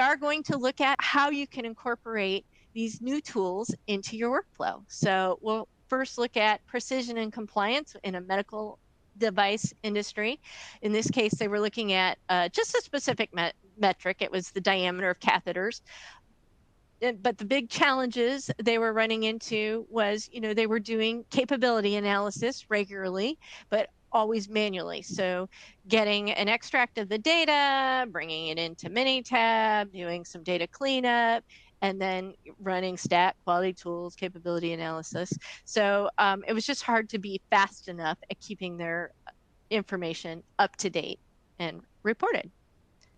are going to look at how you can incorporate these new tools into your workflow. So we'll first look at precision and compliance in a medical device industry. In this case, they were looking at just a specific metric. It was the diameter of catheters. But the big challenges they were running into was, they were doing capability analysis regularly, but always manually. So getting an extract of the data, bringing it into Minitab, doing some data cleanup, and then running stat, quality tools, capability analysis. So it was just hard to be fast enough at keeping their information up to date and reported.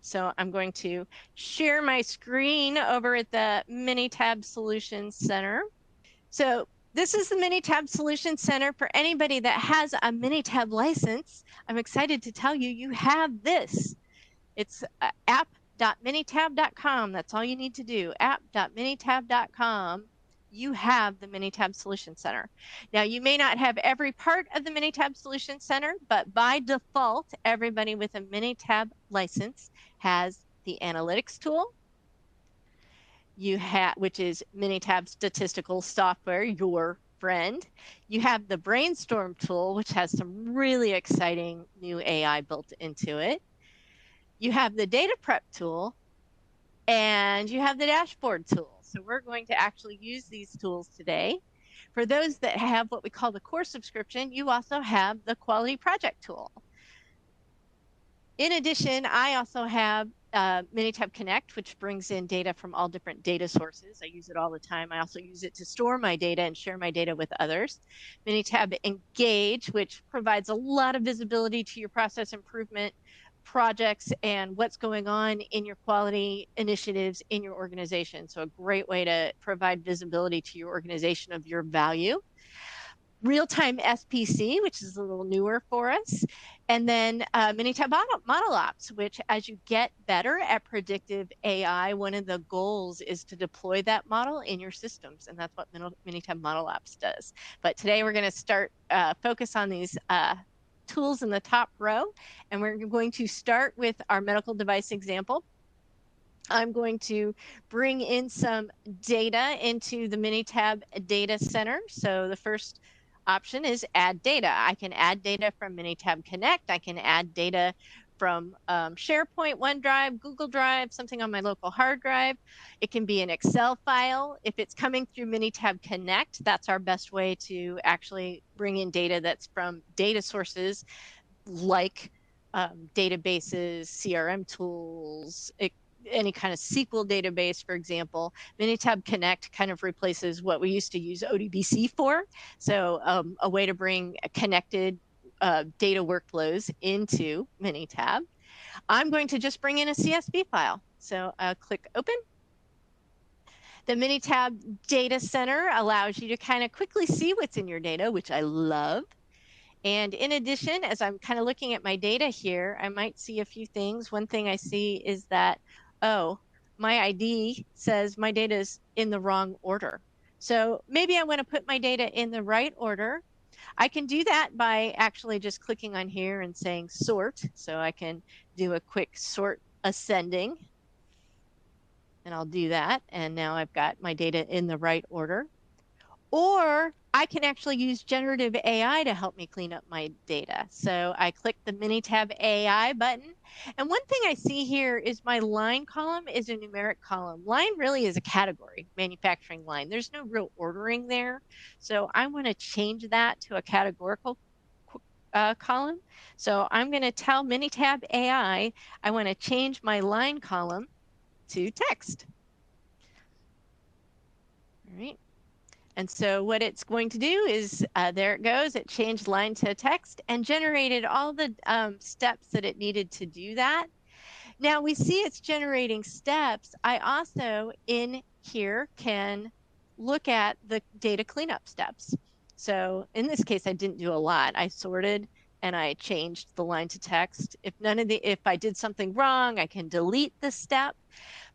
So I'm going to share my screen over at the Minitab Solution Center. So this is the Minitab Solution Center. For anybody that has a Minitab license, I'm excited to tell you, you have this. It's app.minitab.com. That's all you need to do, app.minitab.com. You have the Minitab Solution Center. Now, you may not have every part of the Minitab Solution Center, but by default, everybody with a Minitab license has the analytics tool, which is Minitab statistical software, your friend. You have the brainstorm tool, which has some really exciting new AI built into it. You have the data prep tool, and you have the dashboard tool. So we're going to actually use these tools today. For those that have what we call the core subscription, you also have the quality project tool. In addition, I also have Minitab Connect, which brings in data from all different data sources. I use it all the time. I also use it to store my data and share my data with others. Minitab Engage, which provides a lot of visibility to your process improvement projects and what's going on in your quality initiatives in your organization. So a great way to provide visibility to your organization of your value. Real-time SPC, which is a little newer for us. And then Minitab Model Ops, which as you get better at predictive AI, one of the goals is to deploy that model in your systems. And that's what Minitab Model Ops does. But today we're going to focus on these tools in the top row. And we're going to start with our medical device example. I'm going to bring in some data into the Minitab Data Center. So the first option is add data. I can add data from Minitab Connect. I can add data from SharePoint, OneDrive, Google Drive, something on my local hard drive. It can be an Excel file. If it's coming through Minitab Connect, that's our best way to actually bring in data that's from data sources like databases, CRM tools, any kind of SQL database, for example. Minitab Connect kind of replaces what we used to use ODBC for. So a way to bring connected data workflows into Minitab. I'm going to just bring in a CSV file. So I'll click open. The Minitab Data Center allows you to kind of quickly see what's in your data, which I love. And in addition, as I'm kind of looking at my data here, I might see a few things. One thing I see is that, oh, my ID says my data is in the wrong order. So maybe I want to put my data in the right order. I can do that by actually just clicking on here and saying sort. So I can do a quick sort ascending. And I'll do that. And now I've got my data in the right order. Or I can actually use generative AI to help me clean up my data. So I click the Minitab AI button. And one thing I see here is my line column is a numeric column. Line really is a category, manufacturing line. There's no real ordering there. So I want to change that to a categorical column. So I'm going to tell Minitab AI, I want to change my line column to text. All right. And so what it's going to do is, there it goes, it changed line to text and generated all the steps that it needed to do that. Now we see it's generating steps. I also in here can look at the data cleanup steps. So in this case, I didn't do a lot. I sorted and I changed the line to text. If I did something wrong, I can delete the step.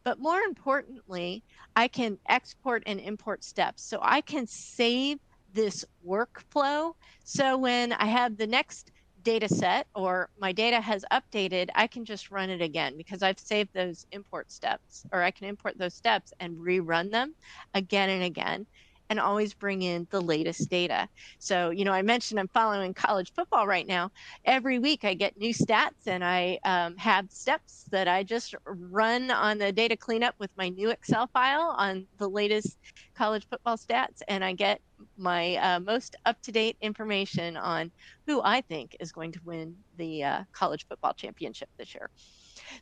But more importantly, I can export and import steps. So I can save this workflow. So when I have the next data set or my data has updated, I can just run it again because I've saved those import steps, or I can import those steps and rerun them again and again and always bring in the latest data. So, you know, I mentioned I'm following college football right now. Every week I get new stats, and I have steps that I just run on the data cleanup with my new Excel file on the latest college football stats, and I get my most up-to-date information on who I think is going to win the college football championship this year.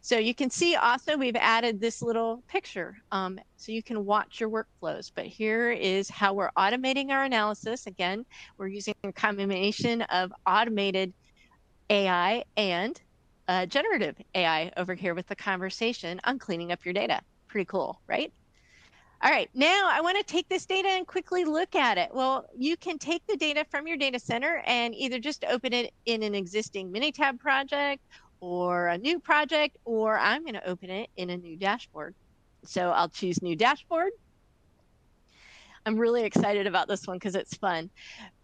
So you can see also we've added this little picture so you can watch your workflows. But here is how we're automating our analysis. Again, we're using a combination of automated AI and generative AI over here with the conversation on cleaning up your data. Pretty cool, right? All right, now I want to take this data and quickly look at it. Well, you can take the data from your data center and either just open it in an existing Minitab project or a new project, or I'm going to open it in a new dashboard. So I'll choose new dashboard. I'm really excited about this one because it's fun.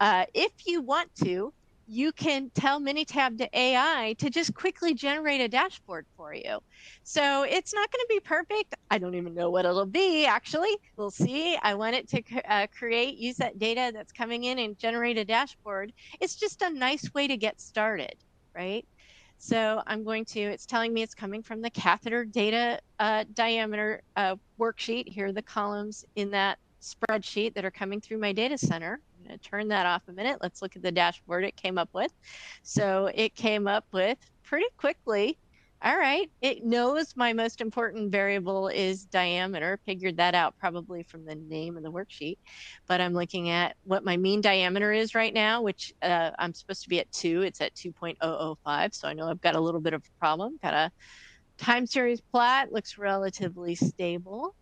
If you want to, you can tell Minitab AI to just quickly generate a dashboard for you. So it's not going to be perfect. I don't even know what it'll be, actually. We'll see. I want it to use that data that's coming in and generate a dashboard. It's just a nice way to get started, right? So I'm going to, it's telling me it's coming from the catheter data diameter worksheet. Here are the columns in that spreadsheet that are coming through my data center. I'm going to turn that off a minute. Let's look at the dashboard it came up with. So it came up with pretty quickly. All right, it knows my most important variable is diameter. Figured that out probably from the name of the worksheet. But I'm looking at what my mean diameter is right now, which I'm supposed to be at 2. It's at 2.005. So I know I've got a little bit of a problem. Got a time series plot, looks relatively stable.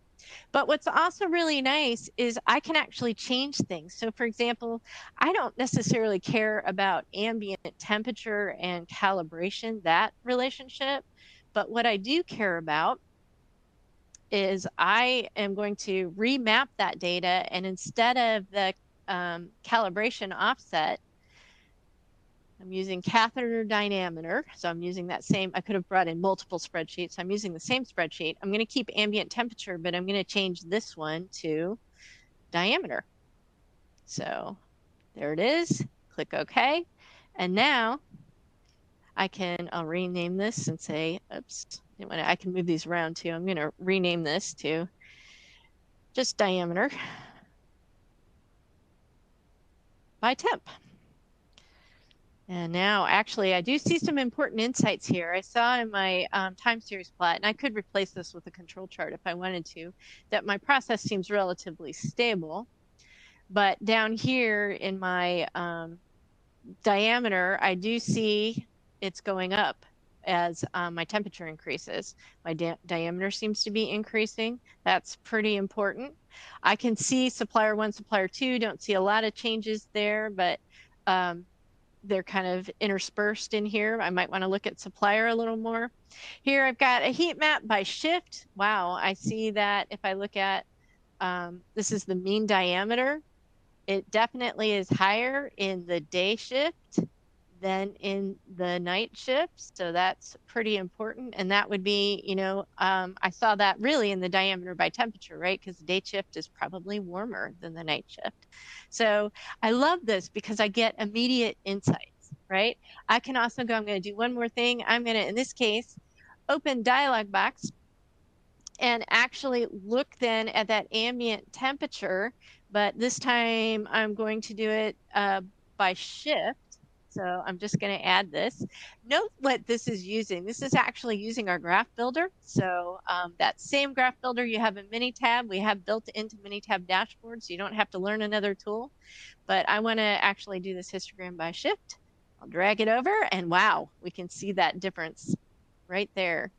But what's also really nice is I can actually change things. So for example, I don't necessarily care about ambient temperature and calibration, that relationship. But what I do care about is I am going to remap that data, and instead of the calibration offset, I'm using catheter diameter. So I'm using that same, I could have brought in multiple spreadsheets. I'm using the same spreadsheet. I'm going to keep ambient temperature, but I'm going to change this one to diameter. So there it is. Click OK. And now I'll rename this and say, oops, I can move these around too. I'm going to rename this to just diameter by temp. And now, actually, I do see some important insights here. I saw in my time series plot, and I could replace this with a control chart if I wanted to, that my process seems relatively stable. But down here in my diameter, I do see it's going up as my temperature increases. My diameter seems to be increasing. That's pretty important. I can see supplier 1, supplier 2, don't see a lot of changes there, but they're kind of interspersed in here. I might want to look at supplier a little more. Here I've got a heat map by shift. Wow, I see that if I look at, this is the mean diameter. It definitely is higher in the day shift than in the night shift. So that's pretty important. And that would be, you know, I saw that really in the diameter by temperature, right? Because the day shift is probably warmer than the night shift. So I love this because I get immediate insights, right? I can also go, I'm going to do one more thing. I'm going to, in this case, open dialog box and actually look then at that ambient temperature. But this time I'm going to do it by shift. So I'm just going to add this. Note what this is using. This is actually using our graph builder. So that same graph builder you have in Minitab, we have built into Minitab dashboard, so you don't have to learn another tool. But I want to actually do this histogram by shift. I'll drag it over, and wow, we can see that difference right there.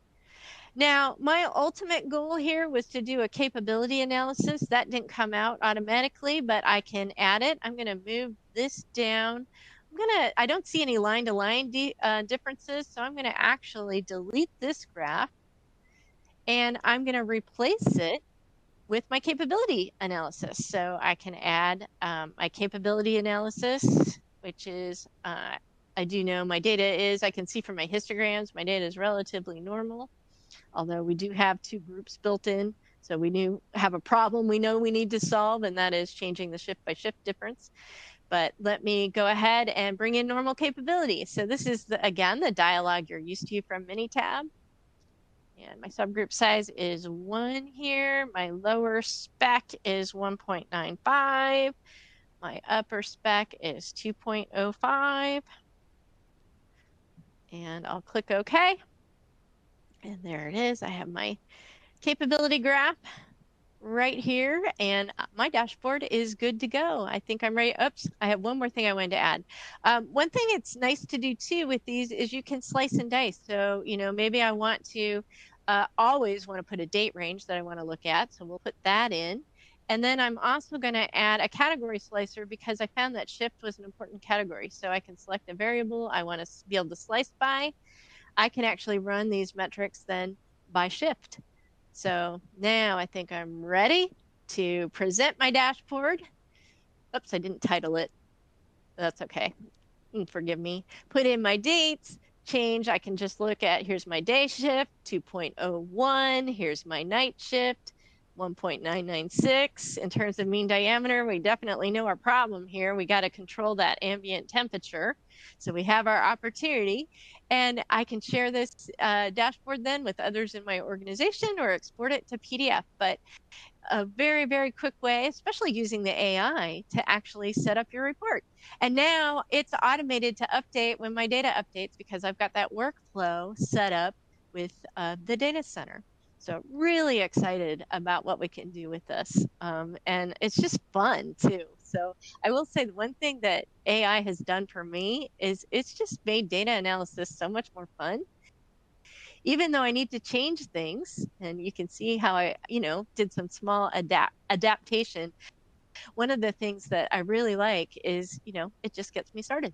Now, my ultimate goal here was to do a capability analysis. That didn't come out automatically, but I can add it. I'm going to move this down. I don't see any line-to-line differences, so I'm going to actually delete this graph, and I'm going to replace it with my capability analysis. So I can add my capability analysis, which is I do know my data is, I can see from my histograms, my data is relatively normal, although we do have two groups built in. So we have a problem we know we need to solve, and that is changing the shift by shift difference. But let me go ahead and bring in normal capability. So this is, again, the dialog you're used to from Minitab. And my subgroup size is 1 here. My lower spec is 1.95. My upper spec is 2.05. And I'll click OK. And there it is. I have my capability graph right here, and my dashboard is good to go. I think I'm ready. Oops, I have one more thing I wanted to add. One thing it's nice to do too with these is you can slice and dice. So, maybe I want to always want to put a date range that I want to look at. So we'll put that in. And then I'm also going to add a category slicer because I found that shift was an important category. So I can select a variable I want to be able to slice by. I can actually run these metrics then by shift. So now I think I'm ready to present my dashboard. Oops, I didn't title it. That's okay. Forgive me. Put in my dates, change. I can just look at, here's my day shift, 2.01. Here's my night shift, 1.996. In terms of mean diameter, we definitely know our problem here. We got to control that ambient temperature. So we have our opportunity. And I can share this dashboard then with others in my organization or export it to PDF. But a very, very quick way, especially using the AI, to actually set up your report. And now it's automated to update when my data updates because I've got that workflow set up with the data center. So really excited about what we can do with this. And it's just fun too. So I will say the one thing that AI has done for me is it's just made data analysis so much more fun. Even though I need to change things, and you can see how I, did some small adaptation. One of the things that I really like is, it just gets me started.